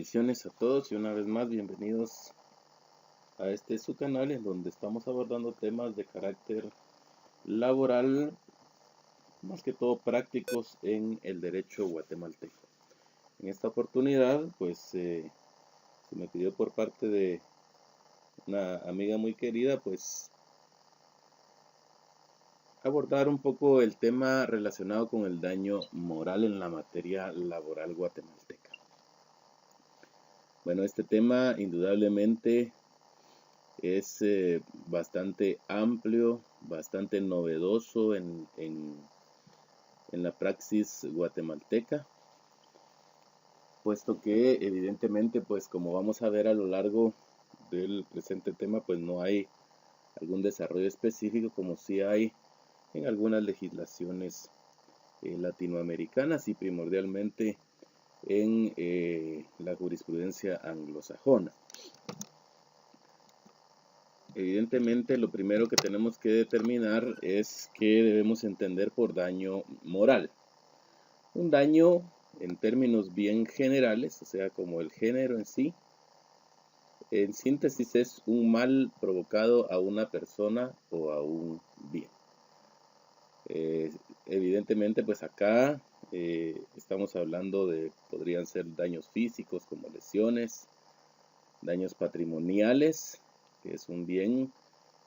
Bendiciones a todos y una vez más bienvenidos a este su canal en donde estamos abordando temas de carácter laboral, más que todo prácticos en el derecho guatemalteco. En esta oportunidad pues se me pidió por parte de una amiga muy querida pues abordar un poco el tema relacionado con el daño moral en la materia laboral guatemalteca. Bueno, este tema indudablemente es bastante amplio, bastante novedoso en la praxis guatemalteca, puesto que evidentemente, pues como vamos a ver a lo largo del presente tema, pues no hay algún desarrollo específico como sí hay en algunas legislaciones latinoamericanas y primordialmente en la jurisprudencia anglosajona. Evidentemente, lo primero que tenemos que determinar es qué debemos entender por daño moral. Un daño, en términos bien generales, o sea, como el género en sí, en síntesis es un mal provocado a una persona o a un bien. Evidentemente, pues acá estamos hablando de, podrían ser daños físicos como lesiones, daños patrimoniales, que es un bien,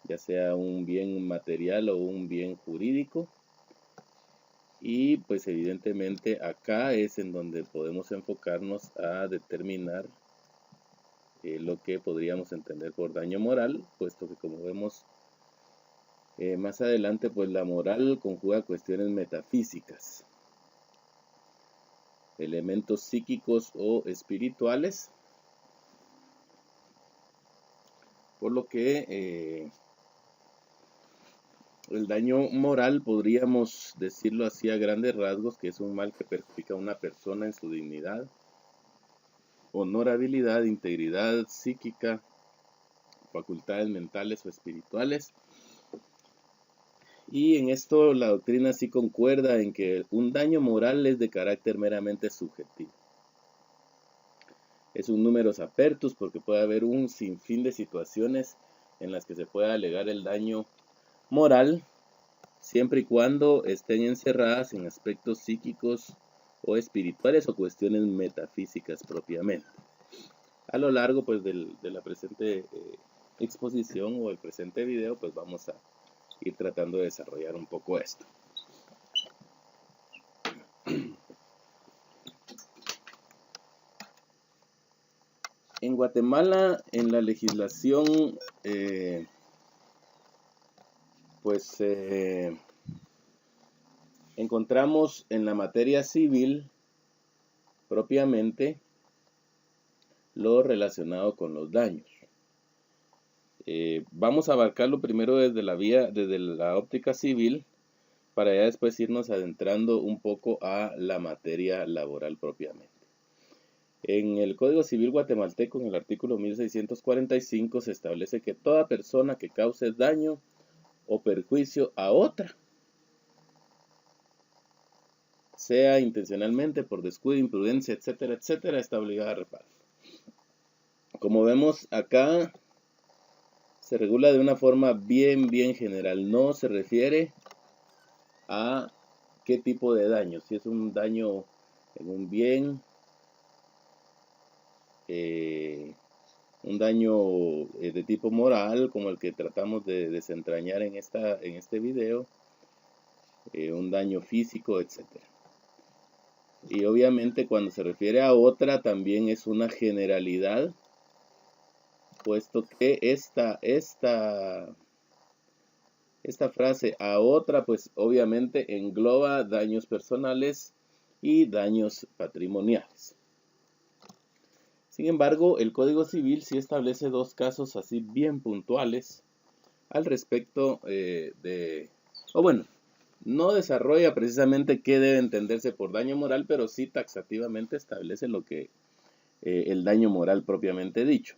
ya sea un bien material o un bien jurídico. Y pues evidentemente acá es en donde podemos enfocarnos a determinar lo que podríamos entender por daño moral, puesto que como vemos más adelante, pues la moral conjuga cuestiones metafísicas, elementos psíquicos o espirituales, por lo que el daño moral podríamos decirlo así a grandes rasgos, que es un mal que perjudica a una persona en su dignidad, honorabilidad, integridad psíquica, facultades mentales o espirituales. Y en esto la doctrina sí concuerda en que un daño moral es de carácter meramente subjetivo. Es un numerus apertus porque puede haber un sinfín de situaciones en las que se pueda alegar el daño moral, siempre y cuando estén encerradas en aspectos psíquicos o espirituales o cuestiones metafísicas propiamente. A lo largo pues de la presente exposición o el presente video pues vamos a ir tratando de desarrollar un poco esto. En Guatemala, en la legislación encontramos en la materia civil propiamente lo relacionado con los daños. Vamos a abarcarlo primero desde la óptica civil, para ya después irnos adentrando un poco a la materia laboral propiamente. En el Código Civil guatemalteco, en el artículo 1645, se establece que toda persona que cause daño o perjuicio a otra, sea intencionalmente, por descuido, imprudencia, etcétera, etcétera, está obligada a reparar. Como vemos acá, se regula de una forma bien general. No se refiere a qué tipo de daño. Si es un daño en un bien, un daño de tipo moral, como el que tratamos de desentrañar en este video, un daño físico, etcétera. Y obviamente cuando se refiere a otra también es una generalidad, puesto que esta frase a otra pues obviamente engloba daños personales y daños patrimoniales. Sin embargo, el Código Civil sí establece dos casos así bien puntuales al respecto no desarrolla precisamente qué debe entenderse por daño moral, pero sí taxativamente establece lo que el daño moral propiamente dicho.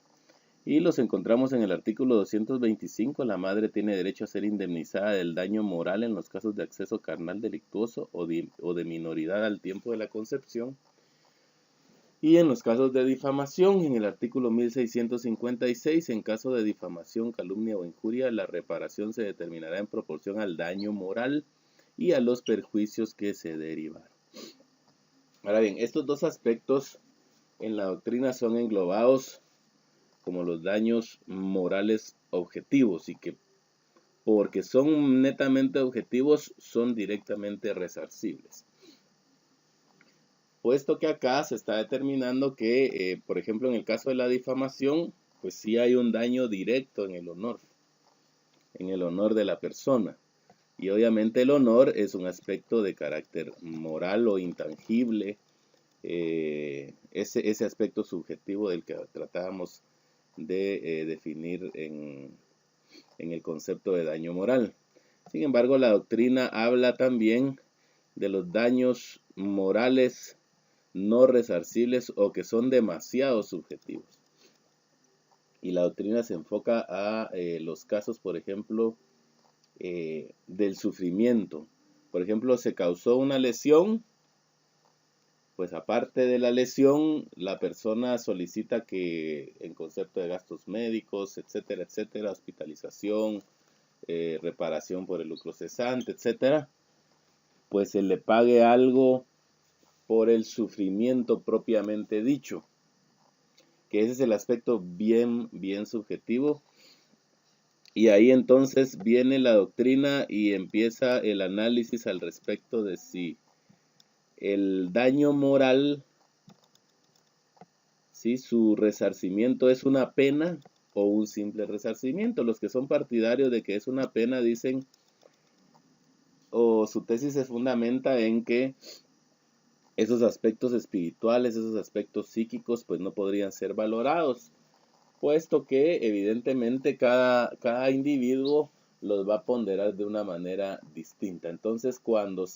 Y los encontramos en el artículo 225. La madre tiene derecho a ser indemnizada del daño moral en los casos de acceso carnal delictuoso o de minoridad al tiempo de la concepción, Y en los casos de difamación, en el artículo 1656, en caso de difamación, calumnia o injuria, la reparación se determinará en proporción al daño moral y a los perjuicios que se derivaron. Ahora bien, estos dos aspectos en la doctrina son englobados como los daños morales objetivos y que porque son netamente objetivos son directamente resarcibles. Puesto que acá se está determinando que, por ejemplo, en el caso de la difamación, pues sí hay un daño directo en el honor de la persona. Y obviamente el honor es un aspecto de carácter moral o intangible, ese aspecto subjetivo del que tratábamos de definir en el concepto de daño moral. Sin embargo, la doctrina habla también de los daños morales no resarcibles o que son demasiado subjetivos. Y la doctrina se enfoca a los casos, por ejemplo, del sufrimiento. Por ejemplo, se causó una lesión, pues aparte de la lesión, la persona solicita que en concepto de gastos médicos, etcétera, etcétera, hospitalización, reparación por el lucro cesante, etcétera, pues se le pague algo por el sufrimiento propiamente dicho, que ese es el aspecto bien subjetivo. Y ahí entonces viene la doctrina y empieza el análisis al respecto de si el daño moral, si su resarcimiento es una pena o un simple resarcimiento. Los que son partidarios de que es una pena dicen, o su tesis se fundamenta en que esos aspectos espirituales, esos aspectos psíquicos, pues no podrían ser valorados, puesto que evidentemente cada individuo los va a ponderar de una manera distinta. Entonces, cuando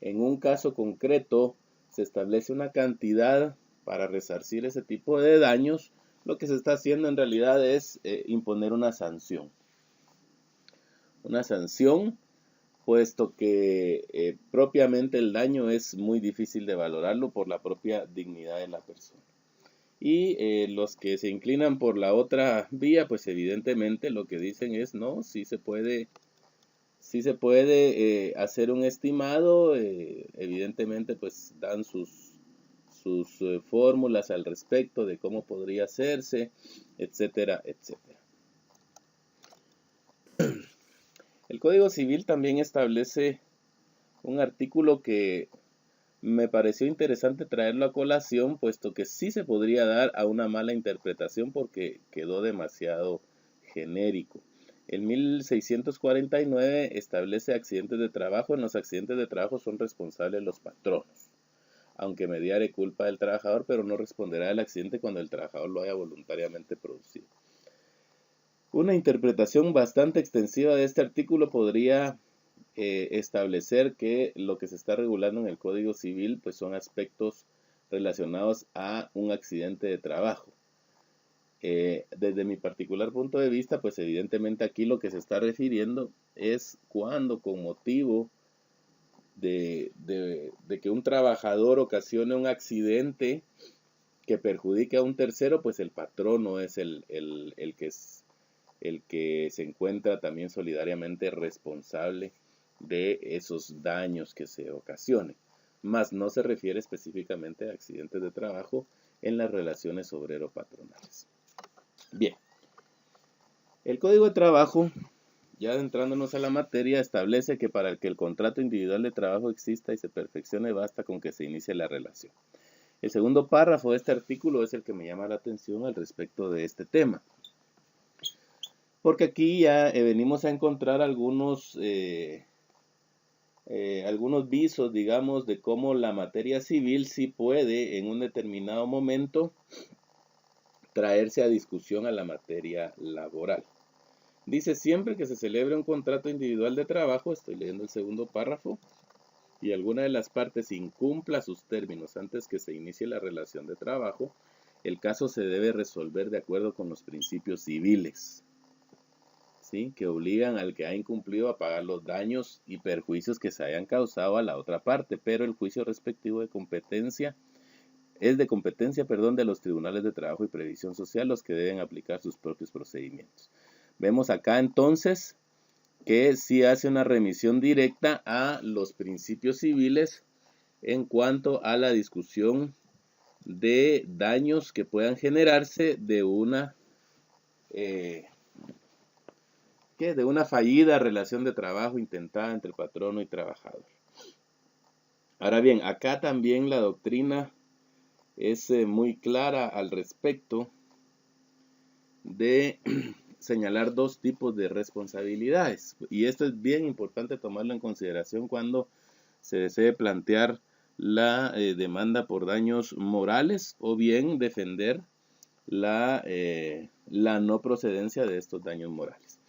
en un caso concreto se establece una cantidad para resarcir ese tipo de daños, lo que se está haciendo en realidad es imponer una sanción. Una sanción, puesto que propiamente el daño es muy difícil de valorarlo por la propia dignidad de la persona. Y los que se inclinan por la otra vía, pues evidentemente lo que dicen es, no, sí se puede hacer un estimado, evidentemente pues dan sus fórmulas al respecto de cómo podría hacerse, etcétera, etcétera. El Código Civil también establece un artículo que me pareció interesante traerlo a colación, puesto que sí se podría dar a una mala interpretación porque quedó demasiado genérico. El 1649 establece accidentes de trabajo. En los accidentes de trabajo son responsables los patronos, aunque mediare culpa del trabajador, pero no responderá del accidente cuando el trabajador lo haya voluntariamente producido. Una interpretación bastante extensiva de este artículo podría establecer que lo que se está regulando en el Código Civil pues son aspectos relacionados a un accidente de trabajo. Desde mi particular punto de vista, pues evidentemente aquí lo que se está refiriendo es cuando con motivo de que un trabajador ocasione un accidente que perjudique a un tercero, pues el patrono es el que se encuentra también solidariamente responsable de esos daños que se ocasionen. Mas no se refiere específicamente a accidentes de trabajo en las relaciones obrero-patronales. Bien, el Código de Trabajo, ya adentrándonos a la materia, establece que para que el contrato individual de trabajo exista y se perfeccione, basta con que se inicie la relación. El segundo párrafo de este artículo es el que me llama la atención al respecto de este tema. Porque aquí ya venimos a encontrar algunos visos, digamos, de cómo la materia civil sí puede en un determinado momento traerse a discusión a la materia laboral. Dice, siempre que se celebre un contrato individual de trabajo, estoy leyendo el segundo párrafo, y alguna de las partes incumpla sus términos antes que se inicie la relación de trabajo, el caso se debe resolver de acuerdo con los principios civiles, ¿sí?, que obligan al que ha incumplido a pagar los daños y perjuicios que se hayan causado a la otra parte, pero el juicio respectivo de competencia es de competencia, perdón, de los tribunales de trabajo y previsión social los que deben aplicar sus propios procedimientos. Vemos acá entonces que sí hace una remisión directa a los principios civiles en cuanto a la discusión de daños que puedan generarse de una fallida relación de trabajo intentada entre patrono y trabajador. Ahora bien, acá también la doctrina es muy clara al respecto de señalar dos tipos de responsabilidades, y esto es bien importante tomarlo en consideración cuando se desee plantear la demanda por daños morales o bien defender la no procedencia de estos daños morales.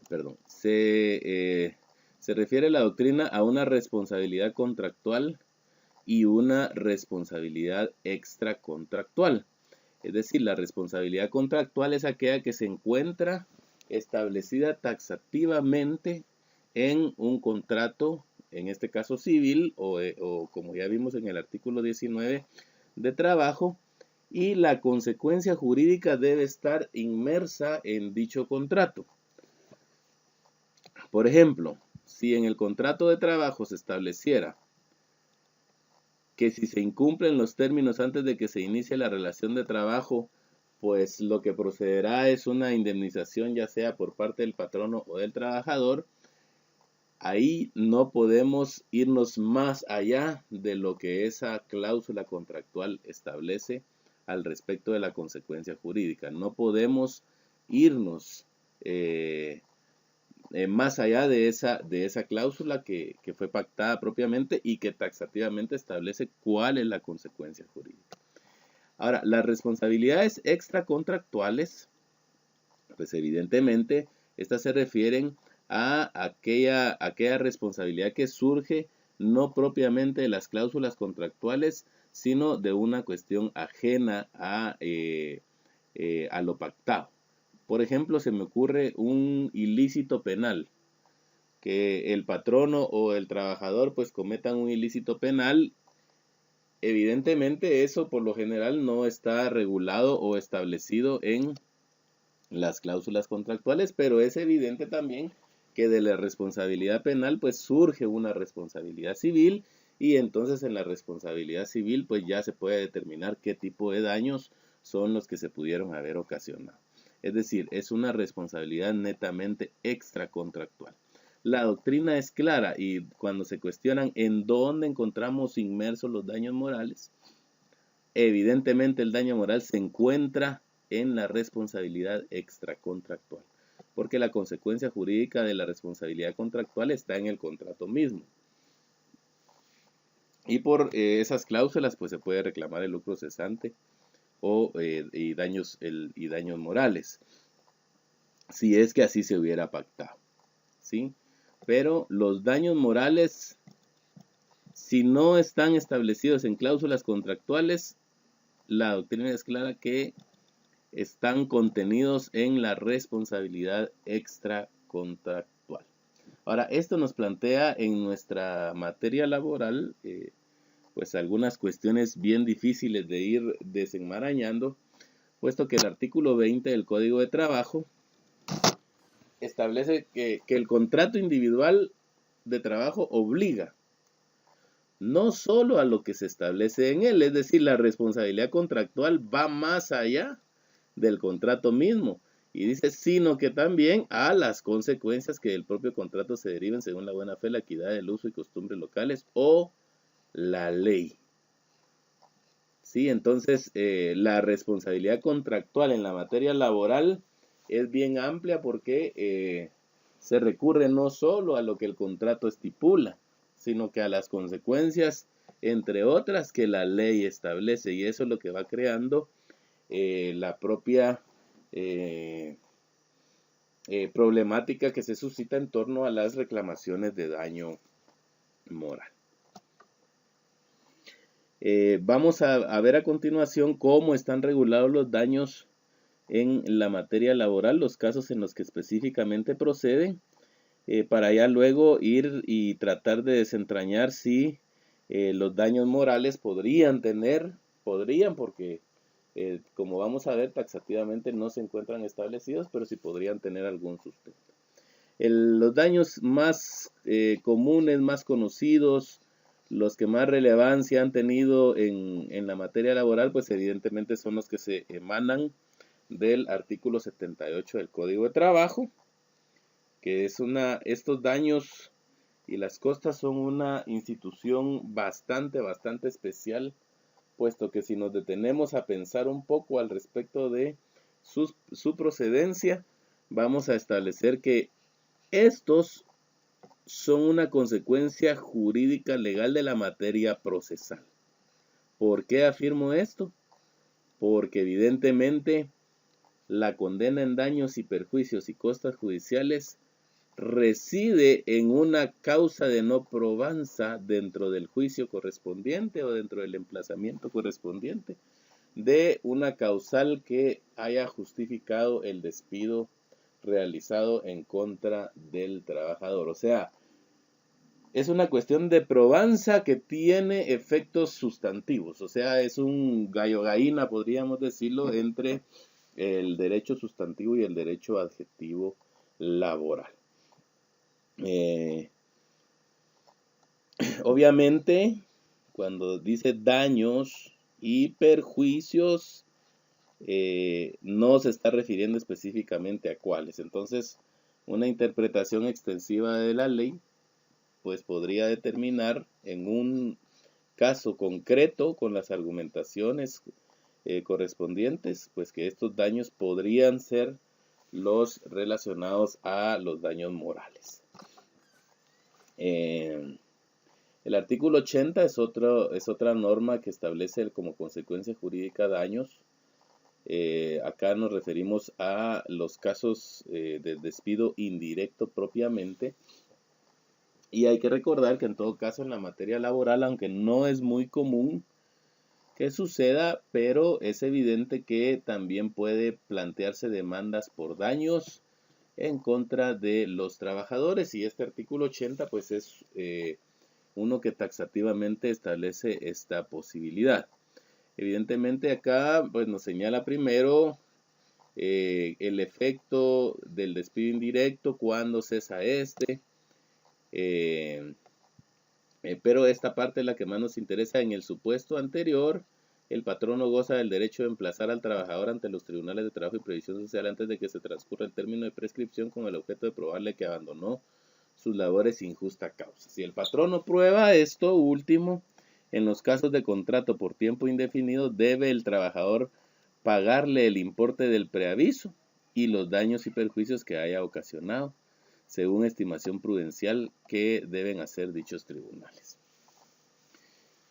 Perdón. Se refiere la doctrina a una responsabilidad contractual y una responsabilidad extracontractual. Es decir, la responsabilidad contractual es aquella que se encuentra establecida taxativamente en un contrato, en este caso civil, o como ya vimos en el artículo 19 de trabajo, y la consecuencia jurídica debe estar inmersa en dicho contrato. Por ejemplo, si en el contrato de trabajo se estableciera que si se incumplen los términos antes de que se inicie la relación de trabajo, pues lo que procederá es una indemnización, ya sea por parte del patrono o del trabajador. Ahí no podemos irnos más allá de lo que esa cláusula contractual establece al respecto de la consecuencia jurídica. No podemos irnos más allá de esa cláusula que fue pactada propiamente y que taxativamente establece cuál es la consecuencia jurídica. Ahora, las responsabilidades extracontractuales, pues evidentemente, estas se refieren a aquella responsabilidad que surge no propiamente de las cláusulas contractuales, sino de una cuestión ajena a lo pactado. Por ejemplo, se me ocurre un ilícito penal, que el patrono o el trabajador pues cometan un ilícito penal. Evidentemente eso por lo general no está regulado o establecido en las cláusulas contractuales, pero es evidente también que de la responsabilidad penal pues surge una responsabilidad civil, y entonces en la responsabilidad civil pues ya se puede determinar qué tipo de daños son los que se pudieron haber ocasionado. Es decir, es una responsabilidad netamente extracontractual. La doctrina es clara, y cuando se cuestionan en dónde encontramos inmersos los daños morales, evidentemente el daño moral se encuentra en la responsabilidad extracontractual, porque la consecuencia jurídica de la responsabilidad contractual está en el contrato mismo. Y por esas cláusulas pues se puede reclamar el lucro cesante y daños morales, si es que así se hubiera pactado, ¿sí? Pero los daños morales, si no están establecidos en cláusulas contractuales, la doctrina es clara que están contenidos en la responsabilidad extracontractual. Ahora, esto nos plantea en nuestra materia laboral pues algunas cuestiones bien difíciles de ir desenmarañando, puesto que el artículo 20 del Código de Trabajo establece que el contrato individual de trabajo obliga no solo a lo que se establece en él, es decir, la responsabilidad contractual va más allá del contrato mismo, y dice, sino que también a las consecuencias que del propio contrato se deriven según la buena fe, la equidad, el uso y costumbres locales o la ley. Sí, entonces la responsabilidad contractual en la materia laboral es bien amplia, porque se recurre no solo a lo que el contrato estipula, sino que a las consecuencias, entre otras, que la ley establece, y eso es lo que va creando la propia problemática que se suscita en torno a las reclamaciones de daño moral. Vamos a ver a continuación cómo están regulados los daños en la materia laboral, los casos en los que específicamente proceden, para ya luego ir y tratar de desentrañar si Los daños morales podrían porque como vamos a ver taxativamente no se encuentran establecidos, pero sí podrían tener algún sustento. Los daños más comunes, más conocidos, los que más relevancia han tenido en la materia laboral, pues evidentemente son los que se emanan del artículo 78 del Código de Trabajo, que es estos daños y las costas son una institución bastante especial, puesto que si nos detenemos a pensar un poco al respecto de su procedencia, vamos a establecer que estos son una consecuencia jurídica legal de la materia procesal. ¿Por qué afirmo esto? Porque evidentemente la condena en daños y perjuicios y costas judiciales reside en una causa de no probanza dentro del juicio correspondiente o dentro del emplazamiento correspondiente de una causal que haya justificado el despido realizado en contra del trabajador. O sea, es una cuestión de probanza que tiene efectos sustantivos. O sea, es un gallo gallina, podríamos decirlo, entre el derecho sustantivo y el derecho adjetivo laboral. Obviamente, cuando dice daños y perjuicios, no se está refiriendo específicamente a cuáles. Entonces, una interpretación extensiva de la ley, pues podría determinar en un caso concreto con las argumentaciones correspondientes, pues que estos daños podrían ser los relacionados a los daños morales. El artículo 80 es otra norma que establece como consecuencia jurídica daños. Acá nos referimos a los casos de despido indirecto propiamente. Y hay que recordar que en todo caso en la materia laboral, aunque no es muy común que suceda, pero es evidente que también puede plantearse demandas por daños en contra de los trabajadores. Y este artículo 80 pues es uno que taxativamente establece esta posibilidad. Evidentemente acá pues nos señala primero el efecto del despido indirecto, cuándo cesa este, pero esta parte es la que más nos interesa. En el supuesto anterior, el patrono goza del derecho de emplazar al trabajador ante los tribunales de trabajo y previsión social antes de que se transcurra el término de prescripción con el objeto de probarle que abandonó sus labores sin justa causa. Si el patrono prueba esto último, en los casos de contrato por tiempo indefinido, debe el trabajador pagarle el importe del preaviso y los daños y perjuicios que haya ocasionado, según estimación prudencial que deben hacer dichos tribunales.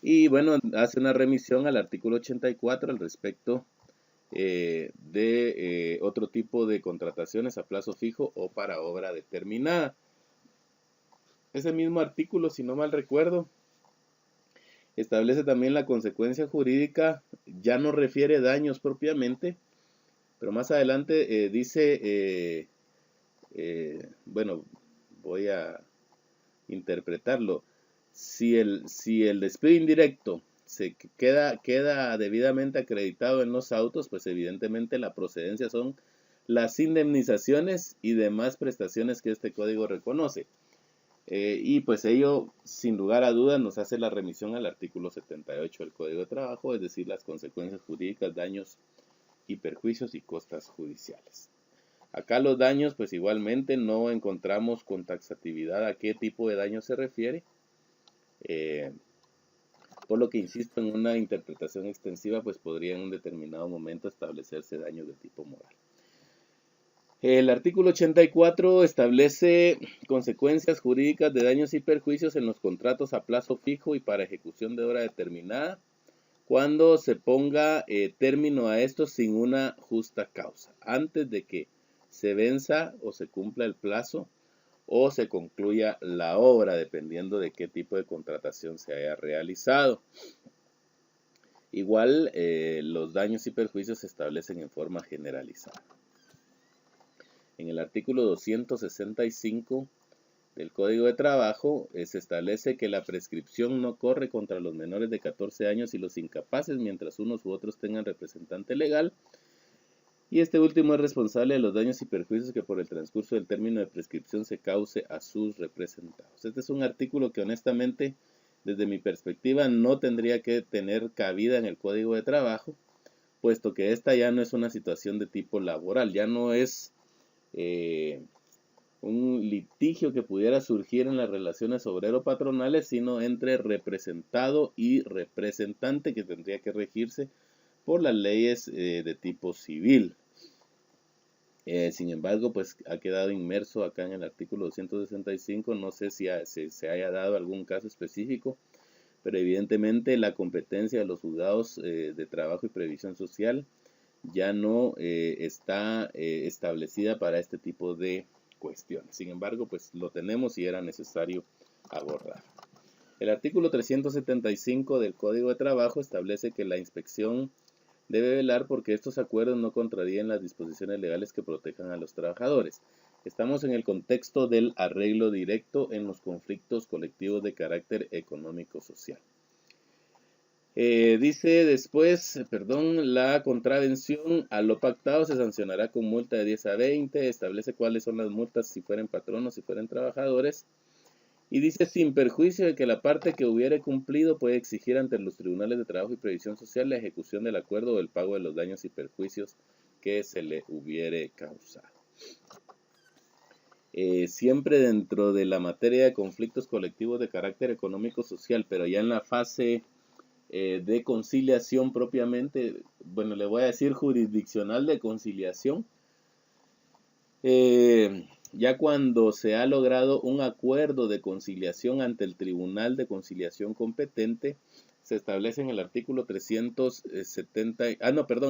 Y bueno, hace una remisión al artículo 84 al respecto de otro tipo de contrataciones a plazo fijo o para obra determinada. Ese mismo artículo, si no mal recuerdo, establece también la consecuencia jurídica, ya no refiere daños propiamente, pero más adelante dice, bueno, voy a interpretarlo. Si el despido indirecto se queda debidamente acreditado en los autos, pues evidentemente la procedencia son las indemnizaciones y demás prestaciones que este código reconoce. Y pues ello, sin lugar a dudas, nos hace la remisión al artículo 78 del Código de Trabajo, es decir, las consecuencias jurídicas, daños y perjuicios y costas judiciales. Acá los daños, pues igualmente no encontramos con taxatividad a qué tipo de daño se refiere, por lo que insisto, en una interpretación extensiva, pues podría en un determinado momento establecerse daños de tipo moral. El artículo 84 establece consecuencias jurídicas de daños y perjuicios en los contratos a plazo fijo y para ejecución de hora determinada, cuando se ponga término a esto sin una justa causa, antes de que se venza o se cumpla el plazo o se concluya la obra, dependiendo de qué tipo de contratación se haya realizado. Igual, los daños y perjuicios se establecen en forma generalizada. En el artículo 265 del Código de Trabajo, se establece que la prescripción no corre contra los menores de 14 años y los incapaces mientras unos u otros tengan representante legal, y este último es responsable de los daños y perjuicios que por el transcurso del término de prescripción se cause a sus representados. Este es un artículo que honestamente, desde mi perspectiva, no tendría que tener cabida en el Código de Trabajo, puesto que esta ya no es una situación de tipo laboral, ya no es un litigio que pudiera surgir en las relaciones obrero-patronales, sino entre representado y representante, que tendría que regirse por las leyes de tipo civil. Sin embargo, pues ha quedado inmerso acá en el artículo 265, no sé si se haya dado algún caso específico, pero evidentemente la competencia de los juzgados de trabajo y previsión social ya no está establecida para este tipo de cuestiones. Sin embargo, pues lo tenemos y era necesario abordar. El artículo 375 del Código de Trabajo establece que la inspección debe velar porque estos acuerdos no contraríen las disposiciones legales que protejan a los trabajadores. Estamos en el contexto del arreglo directo en los conflictos colectivos de carácter económico-social. Dice después, la contravención a lo pactado se sancionará con multa de 10 a 20, establece cuáles son las multas si fueren patronos, si fueren trabajadores, y dice, sin perjuicio de que la parte que hubiere cumplido puede exigir ante los tribunales de trabajo y previsión social la ejecución del acuerdo o el pago de los daños y perjuicios que se le hubiere causado. Siempre dentro de la materia de conflictos colectivos de carácter económico-social, pero ya en la fase de conciliación propiamente, bueno, le voy a decir jurisdiccional de conciliación, ya cuando se ha logrado un acuerdo de conciliación ante el Tribunal de Conciliación competente, se establece en el artículo 370,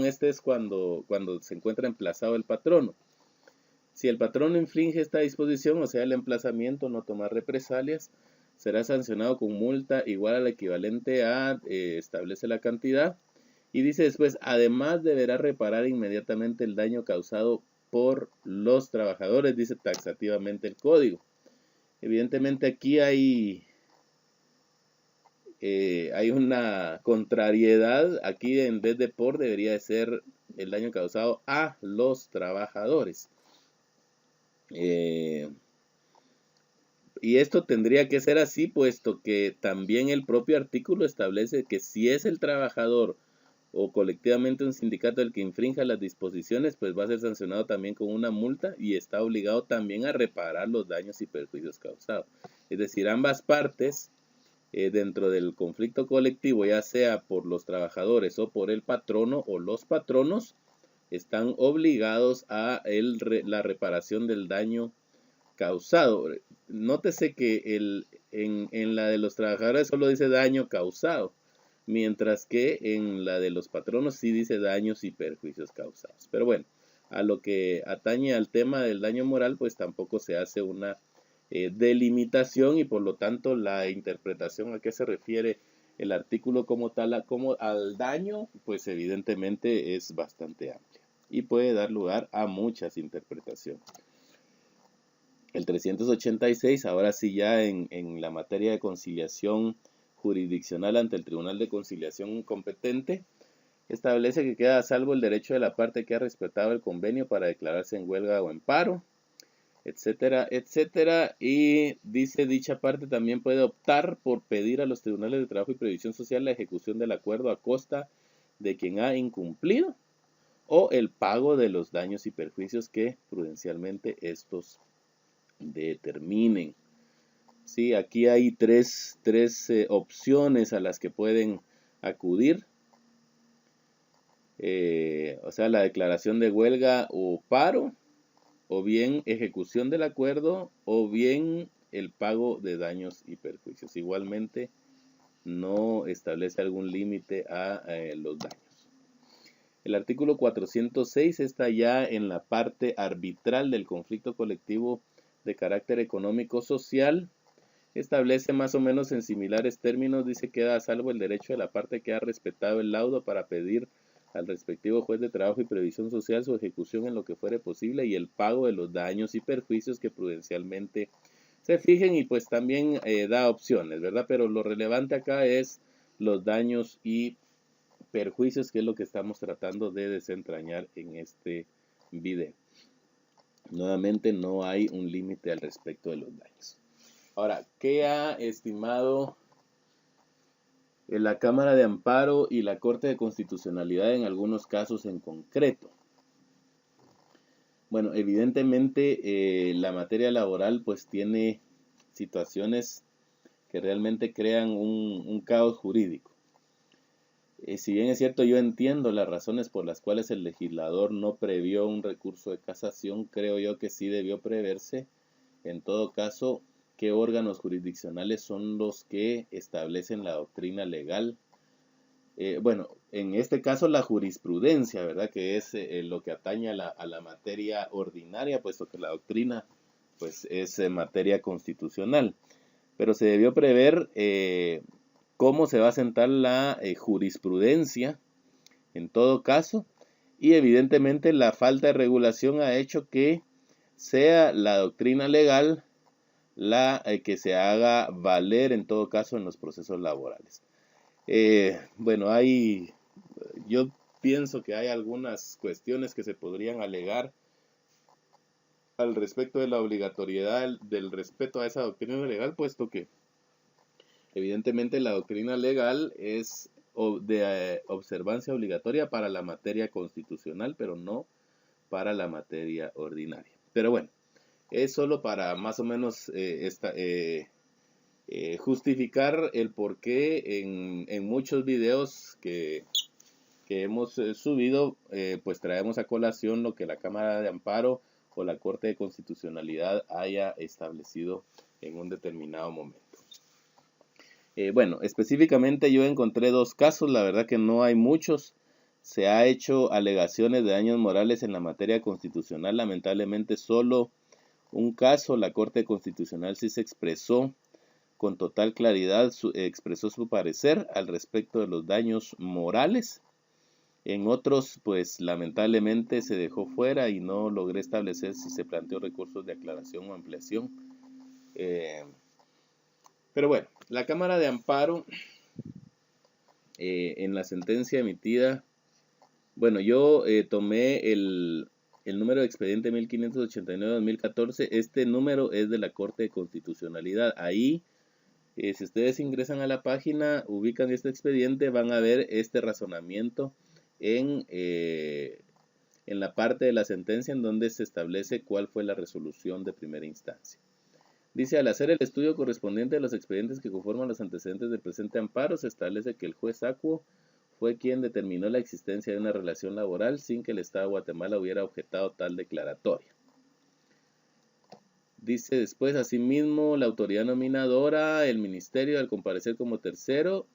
este es cuando se encuentra emplazado el patrono. Si el patrono infringe esta disposición, o sea, el emplazamiento, no tomar represalias, será sancionado con multa igual al equivalente a, establece la cantidad, y dice después, además deberá reparar inmediatamente el daño causado por los trabajadores, dice taxativamente el código. Evidentemente aquí hay una contrariedad, aquí en vez de por debería de ser el daño causado a los trabajadores. Y esto tendría que ser así, puesto que también el propio artículo establece que si es el trabajador o colectivamente un sindicato el que infrinja las disposiciones, pues va a ser sancionado también con una multa y está obligado también a reparar los daños y perjuicios causados. Es decir, ambas partes dentro del conflicto colectivo, ya sea por los trabajadores o por el patrono o los patronos, están obligados a la reparación del daño causado. Nótese que en la de los trabajadores solo dice daño causado, mientras que en la de los patronos sí dice daños y perjuicios causados. Pero bueno, a lo que atañe al tema del daño moral, pues tampoco se hace una delimitación y por lo tanto la interpretación a qué se refiere el artículo como tal, como al daño, pues evidentemente es bastante amplia y puede dar lugar a muchas interpretaciones. El 386, ahora sí ya en la materia de conciliación jurisdiccional ante el Tribunal de Conciliación competente, establece que queda a salvo el derecho de la parte que ha respetado el convenio para declararse en huelga o en paro, etcétera, etcétera, y dice dicha parte también puede optar por pedir a los tribunales de trabajo y previsión social la ejecución del acuerdo a costa de quien ha incumplido o el pago de los daños y perjuicios que prudencialmente estos determinen. Sí, aquí hay tres opciones a las que pueden acudir. O sea, la declaración de huelga o paro, o bien ejecución del acuerdo, o bien el pago de daños y perjuicios. Igualmente, no establece algún límite a los daños. El artículo 406 está ya en la parte arbitral del conflicto colectivo de carácter económico-social. Establece más o menos en similares términos, dice queda a salvo el derecho de la parte que ha respetado el laudo para pedir al respectivo juez de trabajo y previsión social su ejecución en lo que fuere posible y el pago de los daños y perjuicios que prudencialmente se fijen y pues también da opciones, ¿verdad? Pero lo relevante acá es los daños y perjuicios, que es lo que estamos tratando de desentrañar en este video. Nuevamente no hay un límite al respecto de los daños. Ahora, ¿qué ha estimado la Cámara de Amparo y la Corte de Constitucionalidad en algunos casos en concreto? Bueno, evidentemente la materia laboral pues tiene situaciones que realmente crean un caos jurídico. Si bien es cierto, yo entiendo las razones por las cuales el legislador no previó un recurso de casación, creo yo que sí debió preverse, en todo caso, qué órganos jurisdiccionales son los que establecen la doctrina legal. Bueno, en este caso la jurisprudencia, ¿verdad? Que es lo que atañe a la materia ordinaria, puesto que la doctrina pues es materia constitucional. Pero se debió prever cómo se va a sentar la jurisprudencia en todo caso, y evidentemente la falta de regulación ha hecho que sea la doctrina legal la que se haga valer en todo caso en los procesos laborales. Bueno, yo pienso que hay algunas cuestiones que se podrían alegar al respecto de la obligatoriedad del respeto a esa doctrina legal, puesto que evidentemente la doctrina legal es de observancia obligatoria para la materia constitucional, pero no para la materia ordinaria. Pero bueno, es solo para más o menos justificar el por qué en muchos videos que hemos subido, pues traemos a colación lo que la Cámara de Amparo o la Corte de Constitucionalidad haya establecido en un determinado momento. Bueno, específicamente yo encontré dos casos, la verdad que no hay muchos. Se ha hecho alegaciones de daños morales en la materia constitucional, lamentablemente solo un caso, la Corte Constitucional sí se expresó con total claridad, expresó su parecer al respecto de los daños morales. En otros, pues lamentablemente se dejó fuera y no logré establecer si se planteó recursos de aclaración o ampliación. Pero bueno, la Cámara de Amparo, en la sentencia emitida, bueno, yo tomé el número de expediente 1589-2014, este número es de la Corte de Constitucionalidad. Ahí, si ustedes ingresan a la página, ubican este expediente, van a ver este razonamiento en la parte de la sentencia en donde se establece cuál fue la resolución de primera instancia. Dice, al hacer el estudio correspondiente a los expedientes que conforman los antecedentes del presente amparo, se establece que el juez Acuo fue quien determinó la existencia de una relación laboral sin que el Estado de Guatemala hubiera objetado tal declaratoria. Dice después, asimismo, la autoridad nominadora, el ministerio, al comparecer como tercero,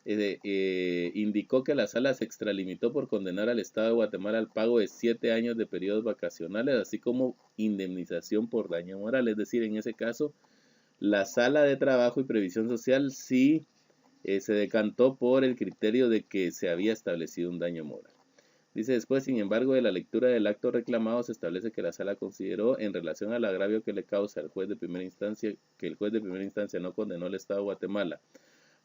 indicó que la sala se extralimitó por condenar al Estado de Guatemala al pago de 7 años de periodos vacacionales, así como indemnización por daño moral. Es decir, en ese caso, la Sala de Trabajo y Previsión Social sí se decantó por el criterio de que se había establecido un daño moral. Dice después, sin embargo, de la lectura del acto reclamado se establece que la sala consideró, en relación al agravio que le causa al juez de primera instancia, que el juez de primera instancia no condenó al Estado de Guatemala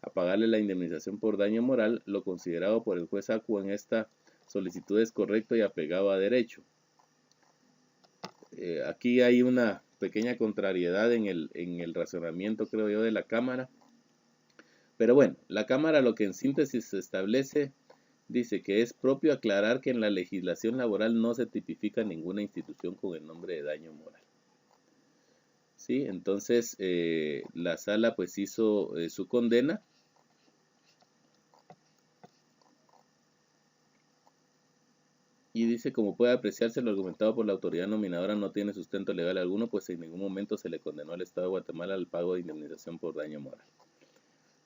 a pagarle la indemnización por daño moral, lo considerado por el juez Acuo en esta solicitud es correcto y apegado a derecho. Aquí hay una pequeña contrariedad en el razonamiento, creo yo, de la Cámara. Pero bueno, la Cámara lo que en síntesis se establece, dice que es propio aclarar que en la legislación laboral no se tipifica ninguna institución con el nombre de daño moral. ¿Sí? Entonces, la sala pues hizo su condena. Y dice, como puede apreciarse, lo argumentado por la autoridad nominadora no tiene sustento legal alguno, pues en ningún momento se le condenó al Estado de Guatemala al pago de indemnización por daño moral.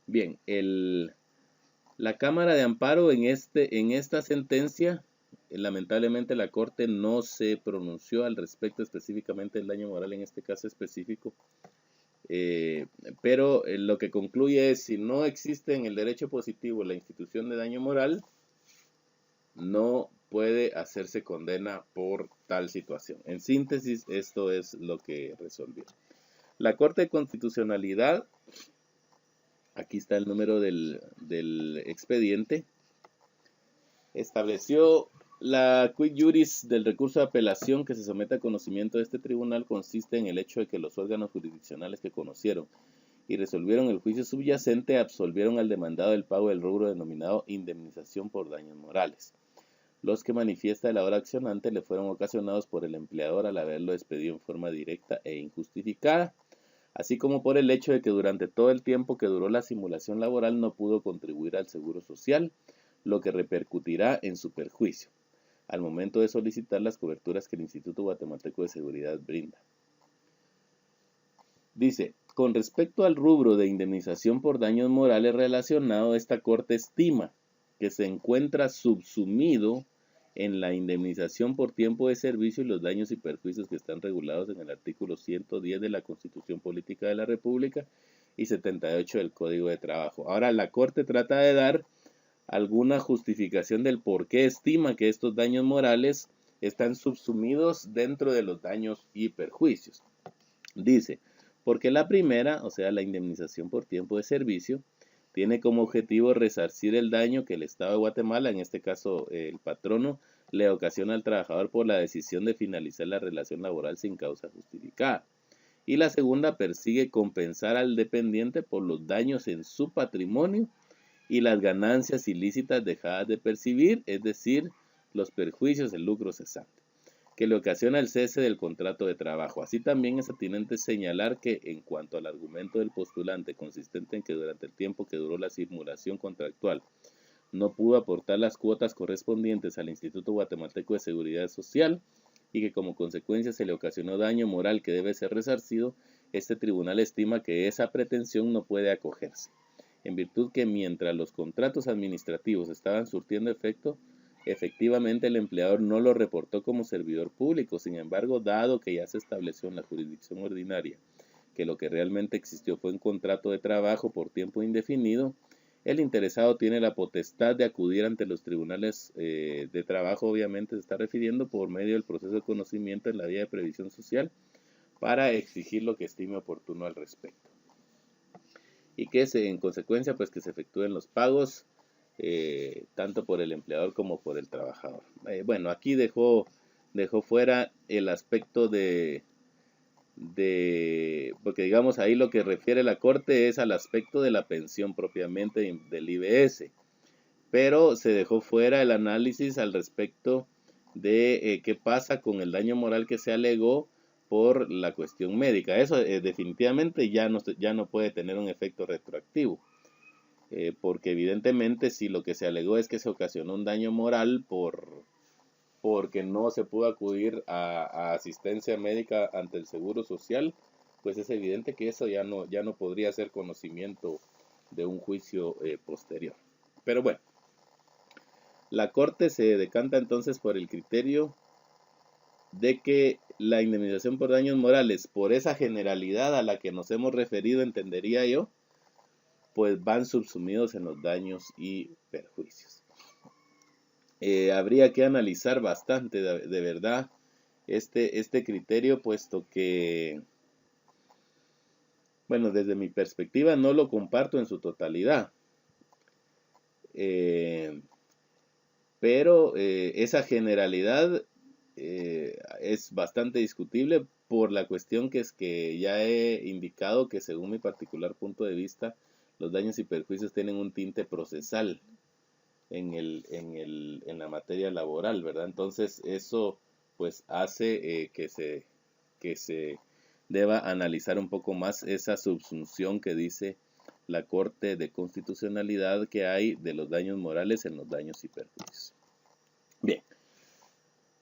Bien, la Cámara de Amparo en esta sentencia, lamentablemente la Corte no se pronunció al respecto específicamente del daño moral en este caso específico, pero lo que concluye es, si no existe en el derecho positivo la institución de daño moral, no puede hacerse condena por tal situación. En síntesis, esto es lo que resolvió. La Corte de Constitucionalidad, aquí está el número del expediente, estableció la quid juris del recurso de apelación que se somete a conocimiento de este tribunal consiste en el hecho de que los órganos jurisdiccionales que conocieron y resolvieron el juicio subyacente absolvieron al demandado del pago del rubro denominado indemnización por daños morales, los que manifiesta el ahora accionante le fueron ocasionados por el empleador al haberlo despedido en forma directa e injustificada, así como por el hecho de que durante todo el tiempo que duró la simulación laboral no pudo contribuir al seguro social, lo que repercutirá en su perjuicio al momento de solicitar las coberturas que el Instituto Guatemalteco de Seguridad brinda. Dice, con respecto al rubro de indemnización por daños morales relacionado, esta Corte estima que se encuentra subsumido en la indemnización por tiempo de servicio y los daños y perjuicios que están regulados en el artículo 110 de la Constitución Política de la República y 78 del Código de Trabajo. Ahora, la Corte trata de dar alguna justificación del por qué estima que estos daños morales están subsumidos dentro de los daños y perjuicios. Dice, porque la primera, o sea, la indemnización por tiempo de servicio, tiene como objetivo resarcir el daño que el Estado de Guatemala, en este caso el patrono, le ocasiona al trabajador por la decisión de finalizar la relación laboral sin causa justificada. Y la segunda persigue compensar al dependiente por los daños en su patrimonio y las ganancias ilícitas dejadas de percibir, es decir, los perjuicios, el lucro cesante, que le ocasiona el cese del contrato de trabajo. Así también es atinente señalar que, en cuanto al argumento del postulante consistente en que durante el tiempo que duró la simulación contractual no pudo aportar las cuotas correspondientes al Instituto Guatemalteco de Seguridad Social y que como consecuencia se le ocasionó daño moral que debe ser resarcido, este tribunal estima que esa pretensión no puede acogerse, en virtud que mientras los contratos administrativos estaban surtiendo efecto, efectivamente el empleador no lo reportó como servidor público. Sin embargo, dado que ya se estableció en la jurisdicción ordinaria que lo que realmente existió fue un contrato de trabajo por tiempo indefinido, el interesado tiene la potestad de acudir ante los tribunales de trabajo, obviamente se está refiriendo por medio del proceso de conocimiento en la vía de previsión social, para exigir lo que estime oportuno al respecto. Y que en consecuencia pues que se efectúen los pagos tanto por el empleador como por el trabajador. Bueno, aquí dejó fuera el aspecto porque digamos ahí lo que refiere la Corte es al aspecto de la pensión propiamente del IBS, pero se dejó fuera el análisis al respecto de qué pasa con el daño moral que se alegó por la cuestión médica. Eso definitivamente ya no puede tener un efecto retroactivo, porque evidentemente si lo que se alegó es que se ocasionó un daño moral porque no se pudo acudir a asistencia médica ante el Seguro Social, pues es evidente que eso ya no podría ser conocimiento de un juicio posterior. Pero bueno, la Corte se decanta entonces por el criterio de que la indemnización por daños morales, por esa generalidad a la que nos hemos referido, entendería yo, pues van subsumidos en los daños y perjuicios. Habría que analizar bastante de verdad este criterio, puesto que, bueno, desde mi perspectiva no lo comparto en su totalidad, pero esa generalidad es bastante discutible por la cuestión que es que ya he indicado que según mi particular punto de vista los daños y perjuicios tienen un tinte procesal en la materia laboral, ¿verdad? Entonces eso pues hace que se deba analizar un poco más esa subsunción que dice la Corte de Constitucionalidad que hay de los daños morales en los daños y perjuicios. Bien,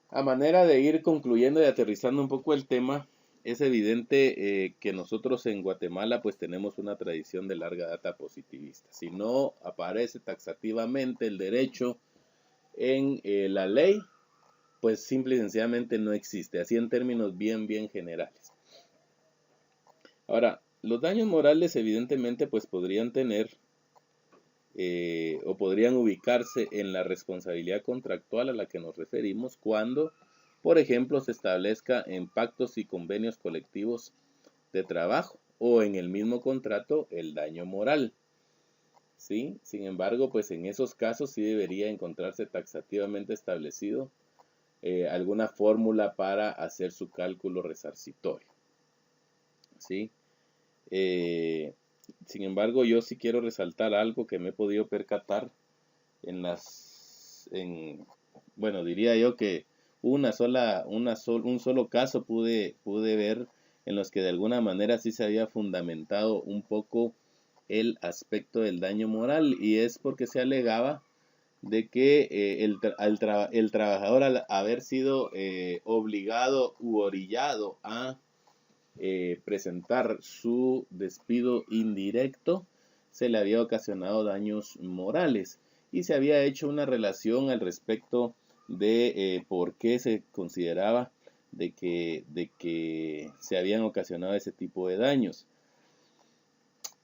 a manera de ir concluyendo y aterrizando un poco el tema, es evidente que nosotros en Guatemala pues tenemos una tradición de larga data positivista. Si no aparece taxativamente el derecho en la ley, pues simple y sencillamente no existe, así en términos bien generales. Ahora, los daños morales evidentemente pues podrían tener o podrían ubicarse en la responsabilidad contractual a la que nos referimos cuando, por ejemplo, se establezca en pactos y convenios colectivos de trabajo o en el mismo contrato el daño moral. ¿Sí? Sin embargo, pues en esos casos sí debería encontrarse taxativamente establecido alguna fórmula para hacer su cálculo resarcitorio. ¿Sí? Sin embargo, yo sí quiero resaltar algo que me he podido percatar bueno, diría yo que un solo caso pude ver en los que de alguna manera sí se había fundamentado un poco el aspecto del daño moral, y es porque se alegaba de que el trabajador, al haber sido obligado u orillado a presentar su despido indirecto, se le había ocasionado daños morales, y se había hecho una relación al respecto de por qué se consideraba de que se habían ocasionado ese tipo de daños.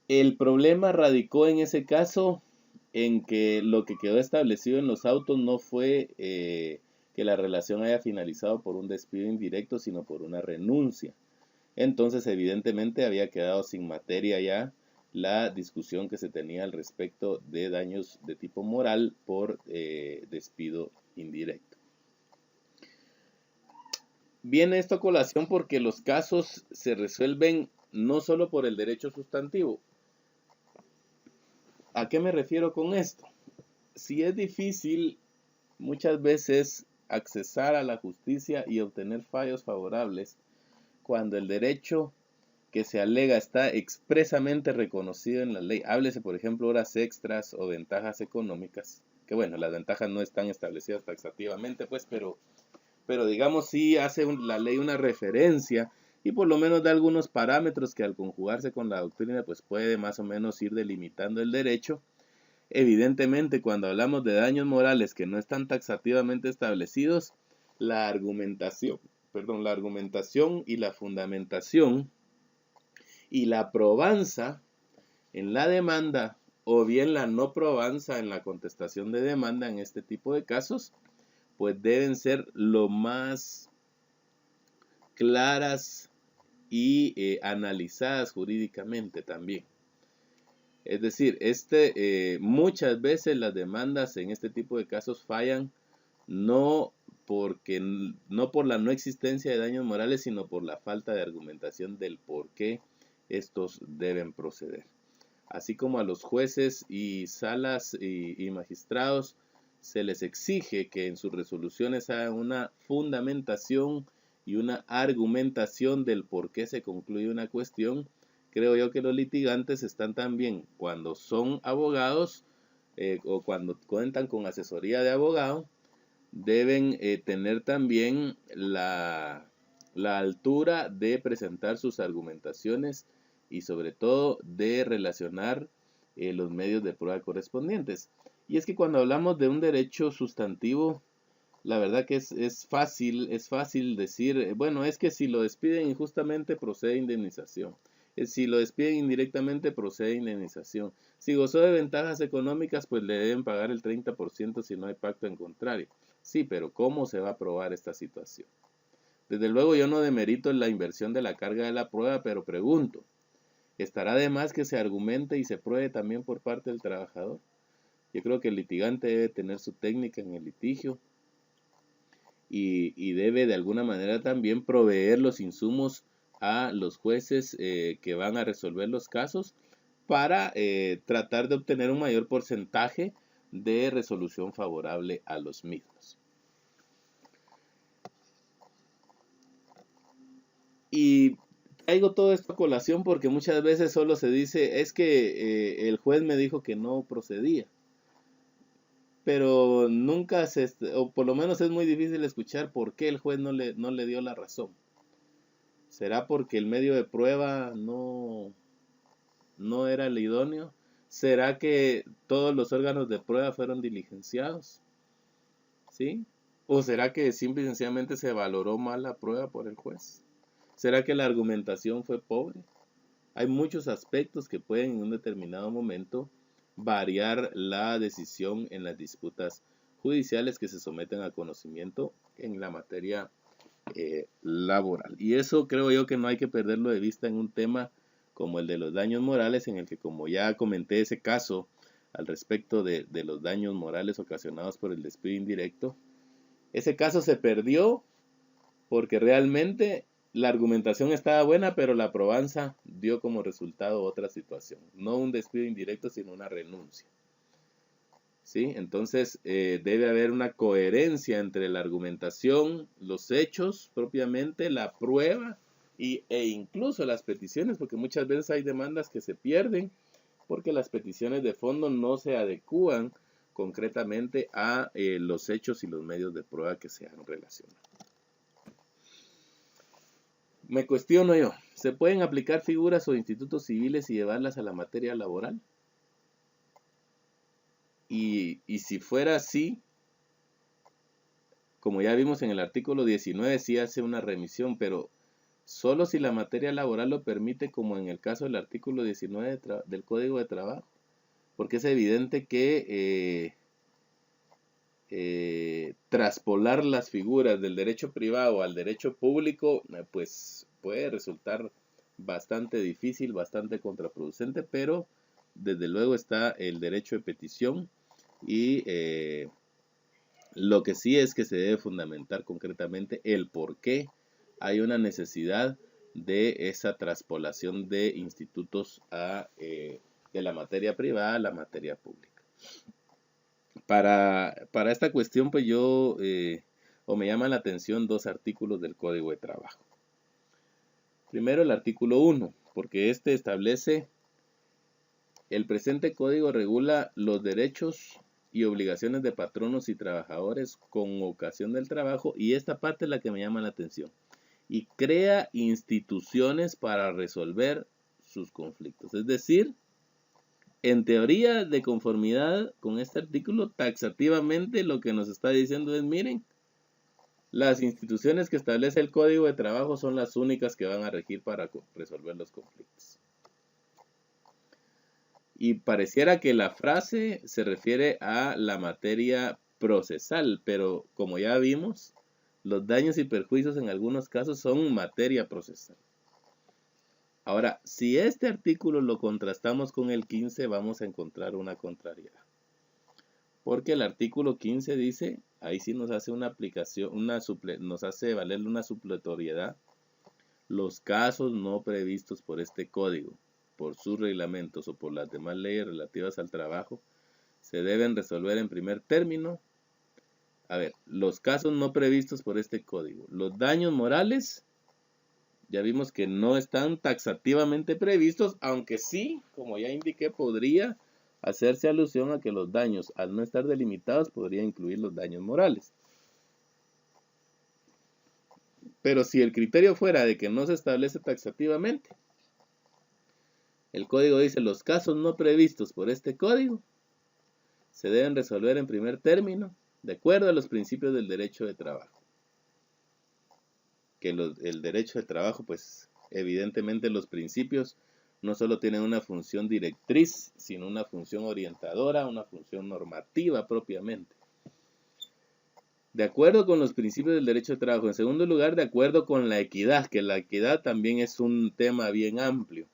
El problema radicó en ese caso en que lo que quedó establecido en los autos no fue que la relación haya finalizado por un despido indirecto, sino por una renuncia. Entonces, evidentemente, había quedado sin materia ya la discusión que se tenía al respecto de daños de tipo moral por despido indirecto. Viene esto a colación porque los casos se resuelven no solo por el derecho sustantivo. ¿A qué me refiero con esto? Si es difícil muchas veces accesar a la justicia y obtener fallos favorables cuando el derecho que se alega está expresamente reconocido en la ley. Háblese, por ejemplo, horas extras o ventajas económicas, que bueno, las ventajas no están establecidas taxativamente, pues, pero digamos sí hace la ley una referencia y por lo menos da algunos parámetros que al conjugarse con la doctrina pues puede más o menos ir delimitando el derecho. Evidentemente, cuando hablamos de daños morales que no están taxativamente establecidos, la argumentación y la fundamentación y la probanza en la demanda o bien la no probanza en la contestación de demanda en este tipo de casos, pues deben ser lo más claras y analizadas jurídicamente también. Es decir, muchas veces las demandas en este tipo de casos fallan no por la no existencia de daños morales, sino por la falta de argumentación del por qué estos deben proceder. Así como a los jueces y salas y magistrados se les exige que en sus resoluciones hagan una fundamentación y una argumentación del por qué se concluye una cuestión, creo yo que los litigantes están también, cuando son abogados o cuando cuentan con asesoría de abogado, deben tener también la altura de presentar sus argumentaciones y sobre todo de relacionar los medios de prueba correspondientes. Y es que cuando hablamos de un derecho sustantivo, la verdad que es fácil decir, bueno, es que si lo despiden injustamente procede indemnización. Si lo despiden indirectamente procede indemnización. Si gozó de ventajas económicas, pues le deben pagar el 30% si no hay pacto en contrario. Sí, pero ¿cómo se va a probar esta situación? Desde luego yo no demerito la inversión de la carga de la prueba, pero pregunto, ¿estará de más que se argumente y se pruebe también por parte del trabajador? Yo creo que el litigante debe tener su técnica en el litigio y debe de alguna manera también proveer los insumos a los jueces que van a resolver los casos para tratar de obtener un mayor porcentaje de resolución favorable a los mismos. Y traigo todo esto a colación porque muchas veces solo se dice, es que el juez me dijo que no procedía. Pero nunca o por lo menos es muy difícil escuchar por qué el juez no le dio la razón. ¿Será porque el medio de prueba no era el idóneo? ¿Será que todos los órganos de prueba fueron diligenciados? ¿Sí? ¿O será que simple y sencillamente se valoró mal la prueba por el juez? ¿Será que la argumentación fue pobre? Hay muchos aspectos que pueden en un determinado momento variar la decisión en las disputas judiciales que se someten a conocimiento en la materia laboral. Y eso creo yo que no hay que perderlo de vista en un tema como el de los daños morales, en el que, como ya comenté ese caso al respecto de los daños morales ocasionados por el despido indirecto, ese caso se perdió porque realmente la argumentación estaba buena, pero la probanza dio como resultado otra situación. No un despido indirecto, sino una renuncia. ¿Sí? Entonces debe haber una coherencia entre la argumentación, los hechos propiamente, la prueba e incluso las peticiones, porque muchas veces hay demandas que se pierden porque las peticiones de fondo no se adecúan concretamente a los hechos y los medios de prueba que se han relacionado. Me cuestiono yo, ¿se pueden aplicar figuras o institutos civiles y llevarlas a la materia laboral? Y si fuera así, como ya vimos en el artículo 19, sí hace una remisión, pero solo si la materia laboral lo permite, como en el caso del artículo 19 del Código de Trabajo, porque es evidente que traspolar las figuras del derecho privado al derecho público, pues puede resultar bastante difícil, bastante contraproducente, pero desde luego está el derecho de petición y lo que sí es que se debe fundamentar concretamente el por qué hay una necesidad de esa traspolación de institutos de la materia privada a la materia pública. Para esta cuestión, pues yo, me llaman la atención dos artículos del Código de Trabajo. Primero, el artículo 1, porque este establece: el presente código regula los derechos y obligaciones de patronos y trabajadores con ocasión del trabajo, y esta parte es la que me llama la atención, y crea instituciones para resolver sus conflictos. Es decir, en teoría, de conformidad con este artículo, taxativamente lo que nos está diciendo es: miren, las instituciones que establece el Código de Trabajo son las únicas que van a regir para resolver los conflictos. Y pareciera que la frase se refiere a la materia procesal, pero como ya vimos, los daños y perjuicios en algunos casos son materia procesal. Ahora, si este artículo lo contrastamos con el 15, vamos a encontrar una contrariedad. Porque el artículo 15 dice, ahí sí nos hace una aplicación, nos hace valer una supletoriedad: los casos no previstos por este código, por sus reglamentos o por las demás leyes relativas al trabajo, se deben resolver en primer término. A ver, los casos no previstos por este código. Los daños morales, ya vimos que no están taxativamente previstos, aunque sí, como ya indiqué, podría hacerse alusión a que los daños, al no estar delimitados, podría incluir los daños morales. Pero si el criterio fuera de que no se establece taxativamente, el código dice: los casos no previstos por este código se deben resolver en primer término de acuerdo a los principios del derecho de trabajo. Que el derecho de trabajo, pues evidentemente los principios no solo tienen una función directriz, sino una función orientadora, una función normativa propiamente. De acuerdo con los principios del derecho de trabajo. En segundo lugar, de acuerdo con la equidad, que la equidad también es un tema bien amplio.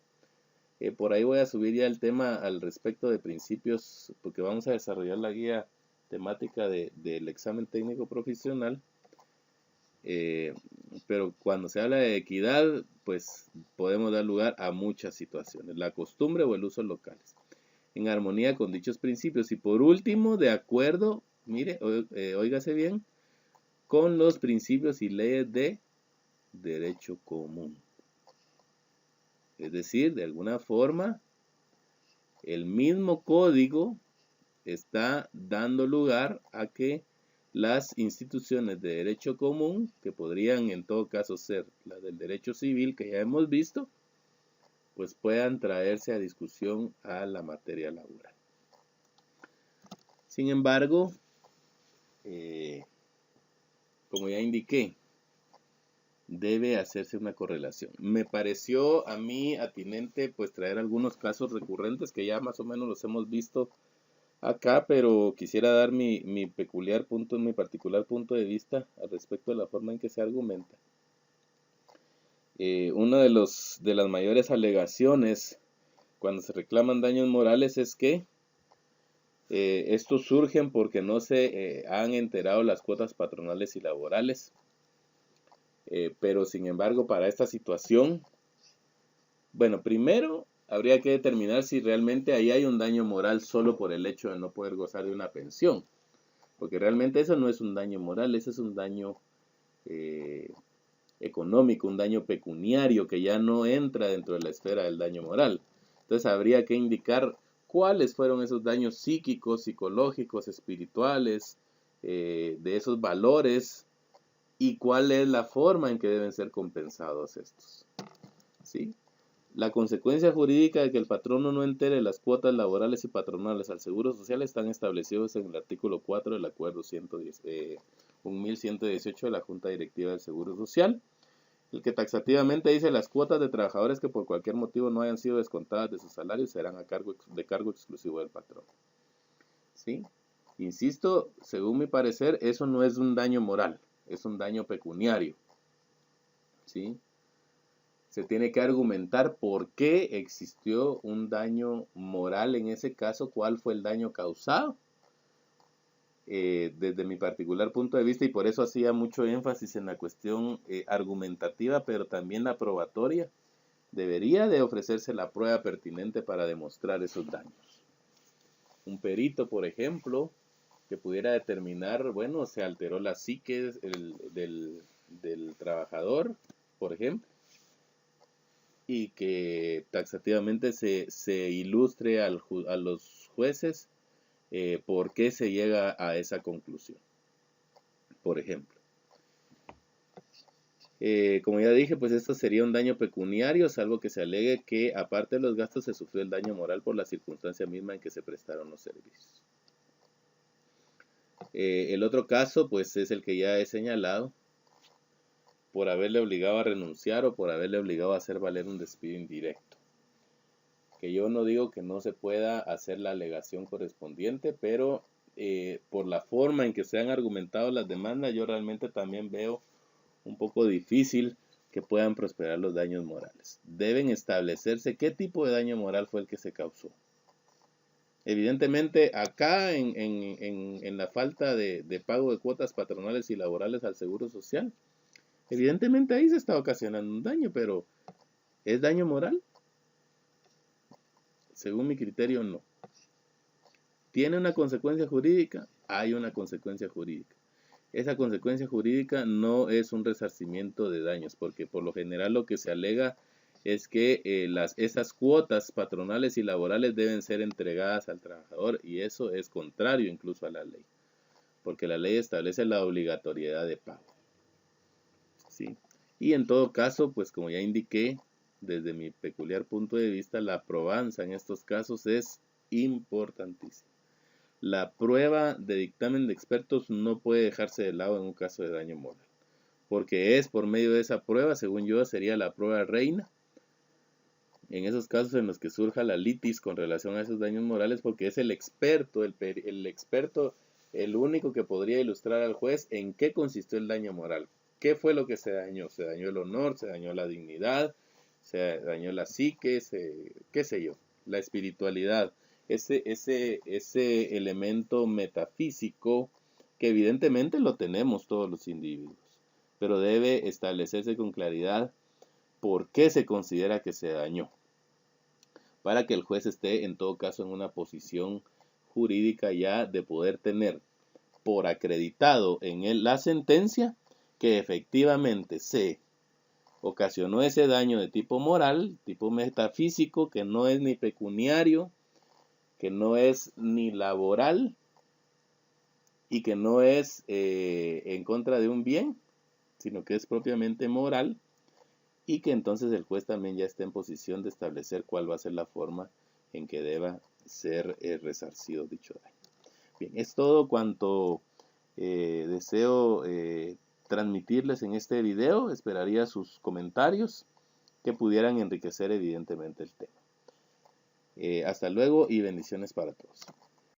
Por ahí voy a subir ya el tema al respecto de principios, porque vamos a desarrollar la guía temática del examen técnico profesional. Pero cuando se habla de equidad, pues podemos dar lugar a muchas situaciones: la costumbre o el uso locales, en armonía con dichos principios. Y por último, de acuerdo, mire, óigase bien, con los principios y leyes de derecho común. Es decir, de alguna forma, el mismo código está dando lugar a que las instituciones de derecho común, que podrían en todo caso ser las del derecho civil que ya hemos visto, pues puedan traerse a discusión a la materia laboral. Sin embargo, como ya indiqué, debe hacerse una correlación. Me pareció a mí atinente pues traer algunos casos recurrentes que ya más o menos los hemos visto acá, pero quisiera dar mi particular punto de vista al respecto de la forma en que se argumenta. Una de las mayores alegaciones cuando se reclaman daños morales es que estos surgen porque no se han enterado las cuotas patronales y laborales. Pero sin embargo, para esta situación, bueno, primero habría que determinar si realmente ahí hay un daño moral solo por el hecho de no poder gozar de una pensión. Porque realmente eso no es un daño moral, ese es un daño económico, un daño pecuniario que ya no entra dentro de la esfera del daño moral. Entonces habría que indicar cuáles fueron esos daños psíquicos, psicológicos, espirituales, de esos valores y cuál es la forma en que deben ser compensados estos. ¿Sí? La consecuencia jurídica de que el patrono no entere las cuotas laborales y patronales al Seguro Social están establecidos en el artículo 4 del Acuerdo 1118 de la Junta Directiva del Seguro Social, el que taxativamente dice las cuotas de trabajadores que por cualquier motivo no hayan sido descontadas de sus salarios serán de cargo exclusivo del patrón. ¿Sí? Insisto, según mi parecer, eso no es un daño moral, es un daño pecuniario. ¿Sí? Se tiene que argumentar por qué existió un daño moral en ese caso, cuál fue el daño causado. Desde mi particular punto de vista, y por eso hacía mucho énfasis en la cuestión argumentativa, pero también la probatoria, debería de ofrecerse la prueba pertinente para demostrar esos daños. Un perito, por ejemplo, que pudiera determinar, bueno, se alteró la psique del trabajador, por ejemplo, y que taxativamente se ilustre a los jueces por qué se llega a esa conclusión, por ejemplo. Como ya dije, pues esto sería un daño pecuniario, salvo que se alegue que aparte de los gastos se sufrió el daño moral por la circunstancia misma en que se prestaron los servicios. El otro caso, pues es el que ya he señalado, por haberle obligado a renunciar o por haberle obligado a hacer valer un despido indirecto. Que yo no digo que no se pueda hacer la alegación correspondiente, pero por la forma en que se han argumentado las demandas, yo realmente también veo un poco difícil que puedan prosperar los daños morales. Deben establecerse qué tipo de daño moral fue el que se causó. Evidentemente, acá en la falta de pago de cuotas patronales y laborales al Seguro Social, evidentemente ahí se está ocasionando un daño, pero ¿es daño moral? Según mi criterio, no. ¿Tiene una consecuencia jurídica? Hay una consecuencia jurídica. Esa consecuencia jurídica no es un resarcimiento de daños, porque por lo general lo que se alega es que esas cuotas patronales y laborales deben ser entregadas al trabajador, y eso es contrario incluso a la ley, porque la ley establece la obligatoriedad de pago. ¿Sí? Y en todo caso, pues como ya indiqué, desde mi peculiar punto de vista, la probanza en estos casos es importantísima. La prueba de dictamen de expertos no puede dejarse de lado en un caso de daño moral, porque es por medio de esa prueba, según yo, sería la prueba reina, en esos casos en los que surja la litis con relación a esos daños morales, porque es el experto, el único que podría ilustrar al juez en qué consistió el daño moral. ¿Qué fue lo que se dañó? ¿Se dañó el honor? ¿Se dañó la dignidad? ¿Se dañó la psique? ¿Qué sé yo? La espiritualidad. Ese elemento metafísico que evidentemente lo tenemos todos los individuos, pero debe establecerse con claridad por qué se considera que se dañó, para que el juez esté en todo caso en una posición jurídica ya de poder tener por acreditado en él la sentencia que efectivamente se ocasionó ese daño de tipo moral, tipo metafísico, que no es ni pecuniario, que no es ni laboral y que no es en contra de un bien, sino que es propiamente moral, y que entonces el juez también ya está en posición de establecer cuál va a ser la forma en que deba ser resarcido dicho daño. Bien, es todo cuanto deseo transmitirles en este video. Esperaría sus comentarios que pudieran enriquecer evidentemente el tema. Hasta luego y bendiciones para todos.